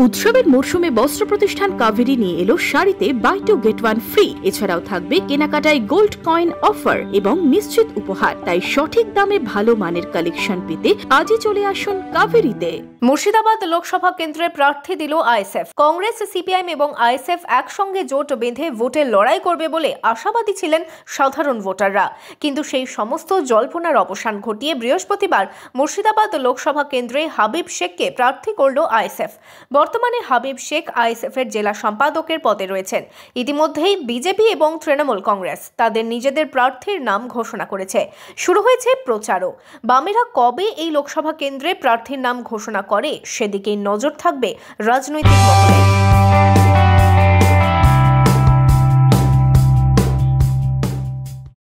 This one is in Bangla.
উৎসবের মরশুমে বস্ত্র প্রতিষ্ঠান কাভেরি নিয়ে এলো শাড়িতে buy two get one free. এছাড়াও থাকবে কেনাকাটায় গোল্ড কয়েন অফার এবং নিশ্চিত উপহার। তাই সঠিক দামে ভালো মানের কালেকশন পেতে আজই চলে আসুন কাভেরিতে। মুর্শিদাবাদ লোকসভা কেন্দ্রে প্রার্থী দিল আইএসএফ। কংগ্রেস, সিপিআইএম এবং আইএসএফ একসঙ্গে জোট বেঁধে ভোটে লড়াই করবে বলে আশাবাদী ছিলেন সাধারণ ভোটাররা। কিন্তু সেই সমস্ত জল্পনার অবসান ঘটিয়ে বৃহস্পতিবার মুর্শিদাবাদ লোকসভা কেন্দ্রে হাবিব শেখকে প্রার্থী করল আইএসএফ। বর্তমানে হাবিব শেখ আইএসএফের জেলা সম্পাদকের পদে রয়েছেন। ইতিমধ্যেই বিজেপি এবং তৃণমূল কংগ্রেস তাদের নিজেদের প্রার্থীর নাম ঘোষণা করেছে। শুরু হয়েছে প্রচারও। বামেরা কবে এই লোকসভা কেন্দ্রে প্রার্থীর নাম ঘোষণা করে সেদিকেই নজর থাকবে রাজনৈতিক মহলে।